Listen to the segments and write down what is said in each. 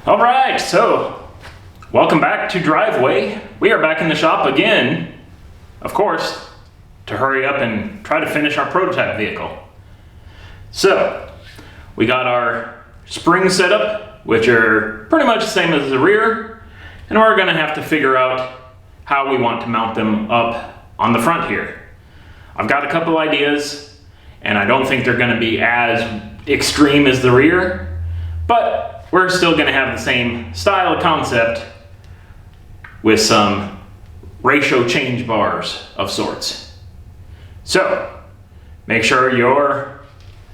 All right, so welcome back to Driveway. We are back in the shop again, of course, to hurry up and try to finish our prototype vehicle. So we got our springs set up, which are pretty much the same as the rear, and we're gonna have to figure out how we want to mount them up on the front here. I've got a couple ideas, and I don't think they're gonna be as extreme as the rear, but we're still gonna have the same style concept with some ratio change bars of sorts. So make sure you're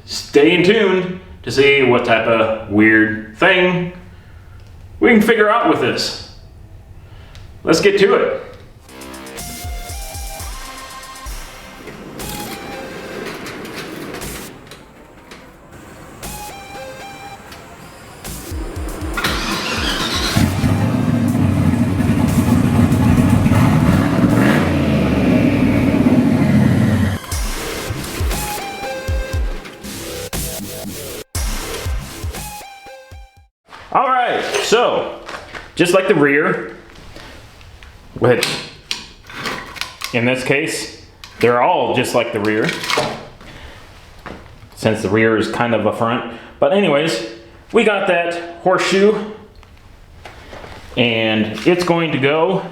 staying tuned to see what type of weird thing we can figure out with this. Let's get to it. All right, so just like the rear, which in this case, they're all just like the rear, since the rear is kind of a front. But anyways, we got that horseshoe, and it's going to go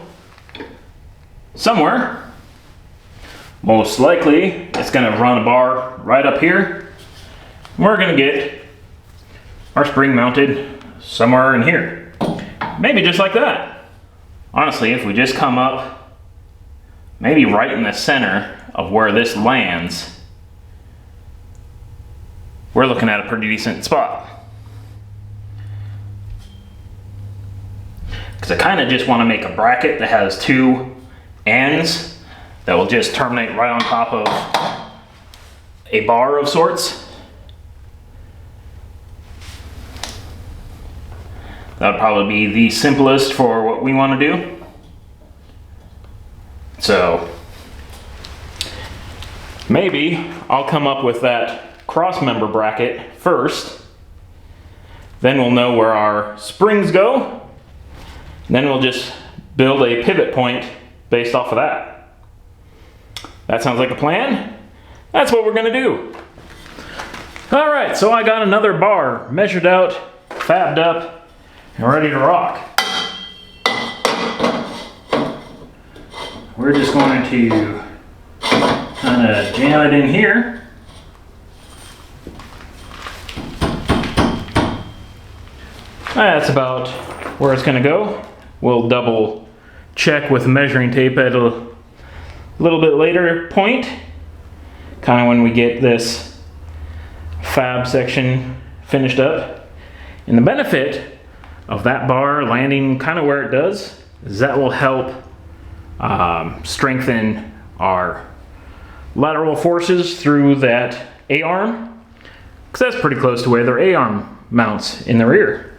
somewhere. Most likely, it's gonna run a bar right up here. We're gonna get our spring mounted somewhere in here. Maybe just like that. Honestly, if we just come up, maybe right in the center of where this lands, we're looking at a pretty decent spot. Because I kind of just want to make a bracket that has two ends that will just terminate right on top of a bar of sorts. That'd probably be the simplest for what we want to do. So maybe I'll come up with that cross member bracket first. Then we'll know where our springs go. Then we'll just build a pivot point based off of that. That sounds like a plan. That's what we're gonna do. All right, so I got another bar measured out, fabbed up, and ready to rock. We're just going to kind of jam it in here. That's about where it's going to go. We'll double check with measuring tape at a little bit later point, kind of when we get this fab section finished up. And the benefit of that bar landing kind of where it does is that will help strengthen our lateral forces through that A-arm, because that's pretty close to where their A-arm mounts in the rear.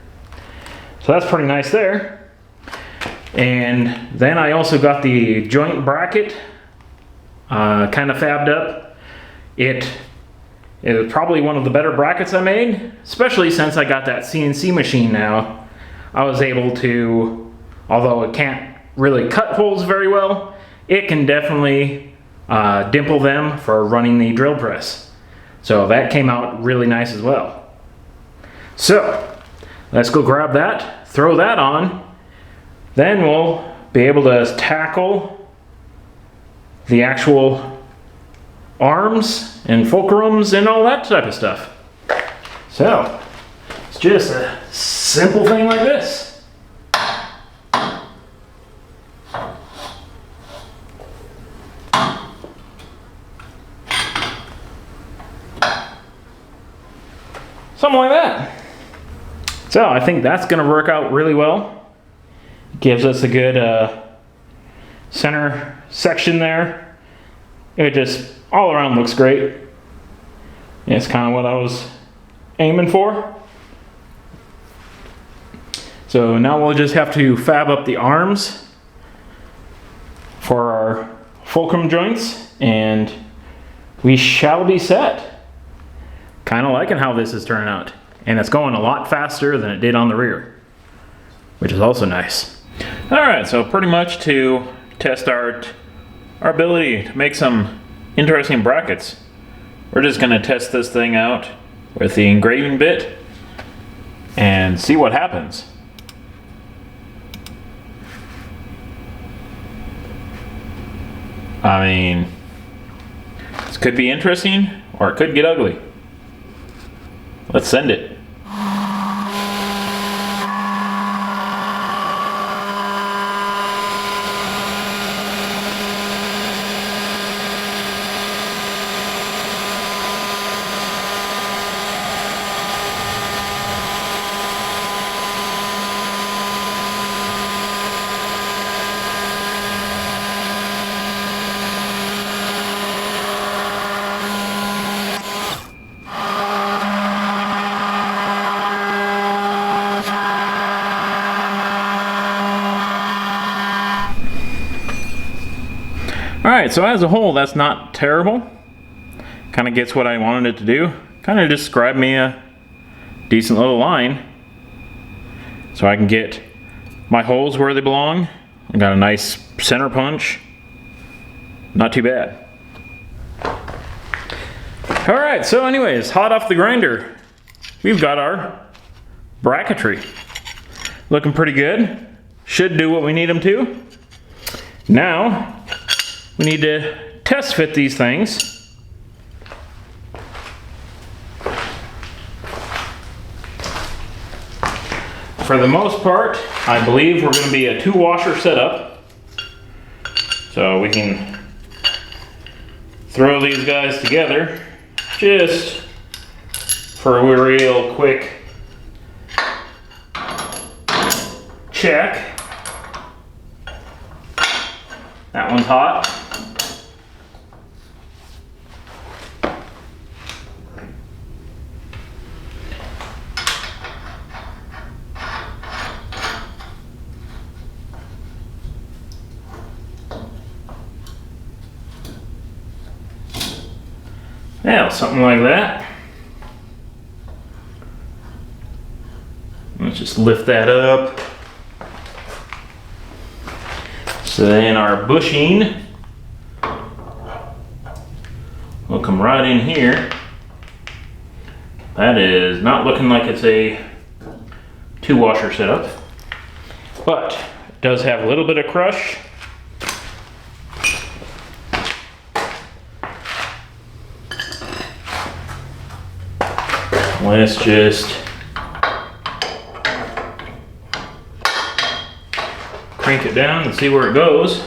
So that's pretty nice there. And then I also got the joint bracket kind of fabbed up. It was probably one of the better brackets I made, especially since I got that CNC machine now. I was able to, although it can't really cut holes very well, it can definitely dimple them for running the drill press. So that came out really nice as well. So let's go grab that, throw that on, then we'll be able to tackle the actual arms and fulcrums and all that type of stuff. So it's just a simple thing like this. Something like that. So I think that's going to work out really well. Gives us a good center section there. It just all around looks great. It's kind of what I was aiming for. So now we'll just have to fab up the arms for our fulcrum joints, and we shall be set. Kind of liking how this is turning out, and it's going a lot faster than it did on the rear. which is also nice. All right, so pretty much to test our ability to make some interesting brackets, we're just gonna test this thing out with the engraving bit and see what happens. I mean, this could be interesting or it could get ugly. Let's send it. Alright, so as a whole, that's not terrible. Kind of gets what I wanted it to do. Kind of described me a decent little line. So I can get my holes where they belong. I got a nice center punch. Not too bad. Alright, so anyways, hot off the grinder, we've got our bracketry. Looking pretty good. Should do what we need them to. Now, we need to test fit these things. For the most part, I believe we're going to be a 2-washer setup. So we can throw these guys together just for a real quick check. That one's hot. Yeah, something like that. Let's just lift that up. So then our bushing will come right in here. That is not looking like it's a 2-washer setup, but it does have a little bit of crush. Let's just crank it down and see where it goes.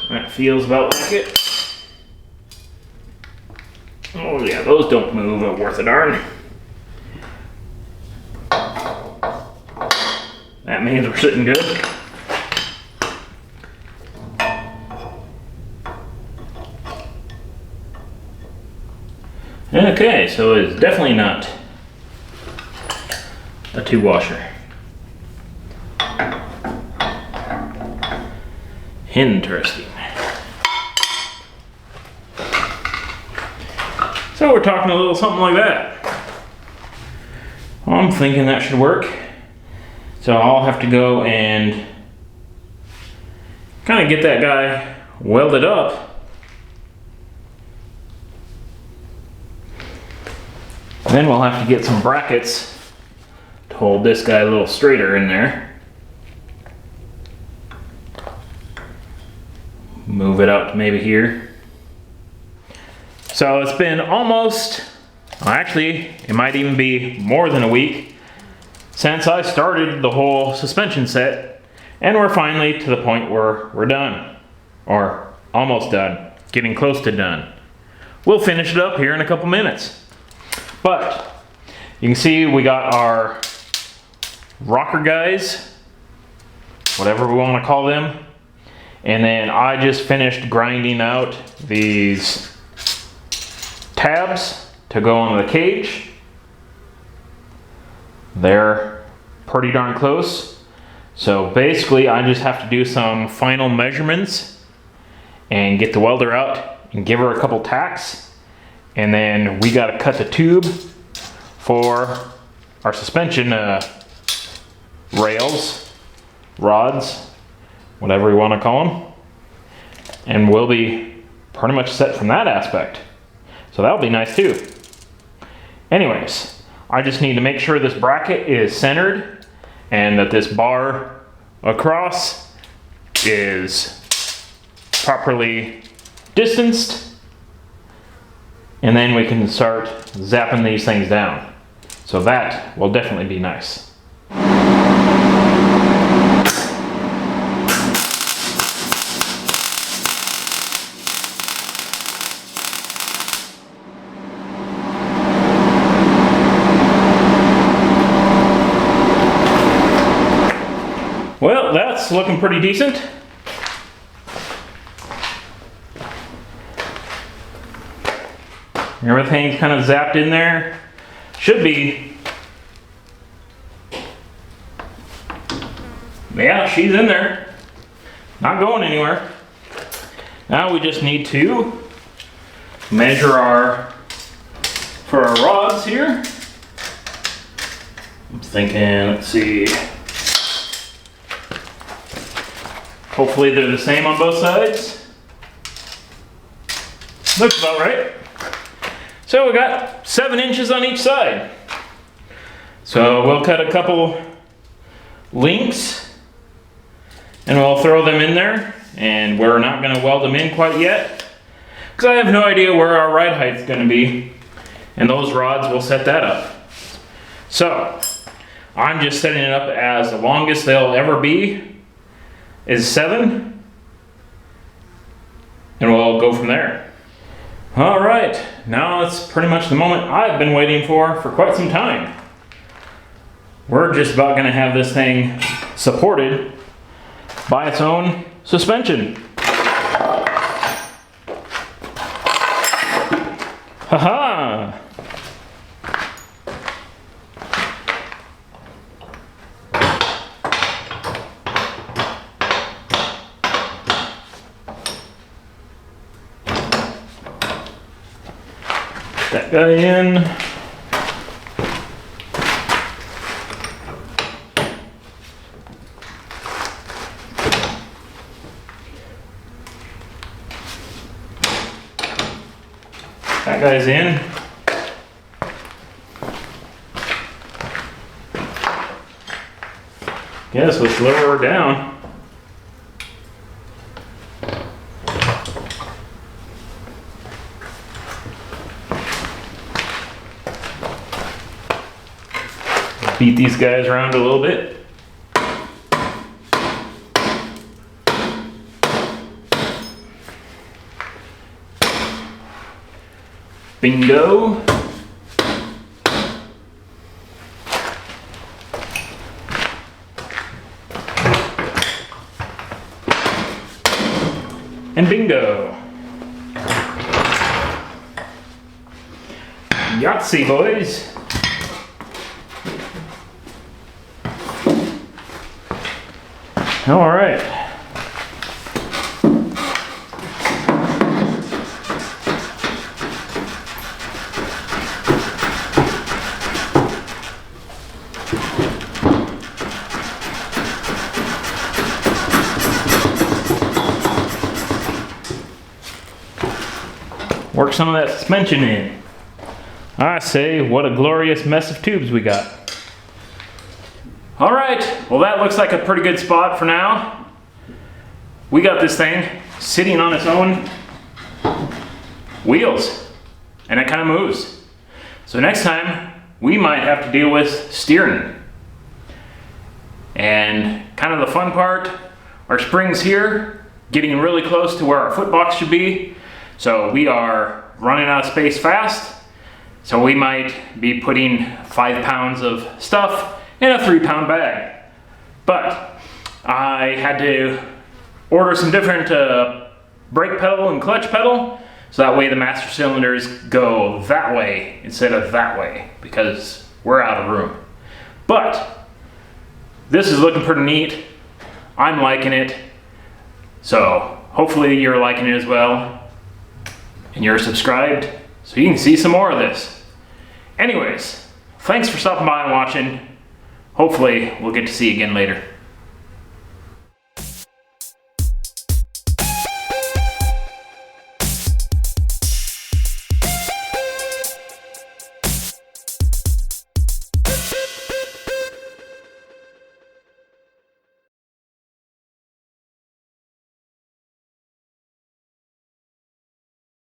That feels about like it. Oh yeah, those don't move worth a darn. That means we're sitting good. Okay, so it's definitely not a 2-washer. Interesting. So we're talking a little something like that. Well, I'm thinking that should work. So I'll have to go and kind of get that guy welded up. And then we'll have to get some brackets to hold this guy a little straighter in there. Move it out to maybe here. So it's been almost, well, actually, it might even be more than a week since I started the whole suspension set, and we're finally to the point where we're done, or almost done, getting close to done. We'll finish it up here in a couple minutes. But you can see we got our rocker guys, whatever we want to call them. And then I just finished grinding out these tabs to go on the cage. They're pretty darn close. So basically I just have to do some final measurements and get the welder out and give her a couple tacks. And then we gotta cut the tube for our suspension rails, rods, whatever you want to call them. And we'll be pretty much set from that aspect. So that'll be nice too. Anyways, I just need to make sure this bracket is centered and that this bar across is properly distanced. And then we can start zapping these things down. So that will definitely be nice. Well, that's looking pretty decent. Everything's kind of zapped in there. Should be. Yeah, she's in there. Not going anywhere. Now we just need to measure for our rods here. I'm thinking, let's see. Hopefully they're the same on both sides. Looks about right. So we got 7 inches on each side. So we'll cut a couple links and we'll throw them in there, and we're not going to weld them in quite yet because I have no idea where our ride height is going to be, and those rods will set that up. So I'm just setting it up as the longest they'll ever be is 7, and we'll go from there. All right, now it's pretty much the moment I've been waiting for quite some time. We're just about going to have this thing supported by its own suspension. Haha! That guy in. That guy's in. Guess let's lower her down. Beat these guys around a little bit. Bingo. And bingo. Yahtzee, boys. All right. Work some of that suspension in. I say, what a glorious mess of tubes we got. All right, well that looks like a pretty good spot for now. We got this thing sitting on its own wheels, and it kind of moves. So next time, we might have to deal with steering. And kind of the fun part, our springs here, getting really close to where our foot box should be. So we are running out of space fast. So we might be putting 5 pounds of stuff in a 3-pound bag. But I had to order some different brake pedal and clutch pedal So that way the master cylinders go that way instead of that way, because we're out of room. But this is looking pretty neat. I'm liking it. So hopefully you're liking it as well. And you're subscribed so you can see some more of this. Anyways, thanks for stopping by and watching. Hopefully we'll get to see you again later.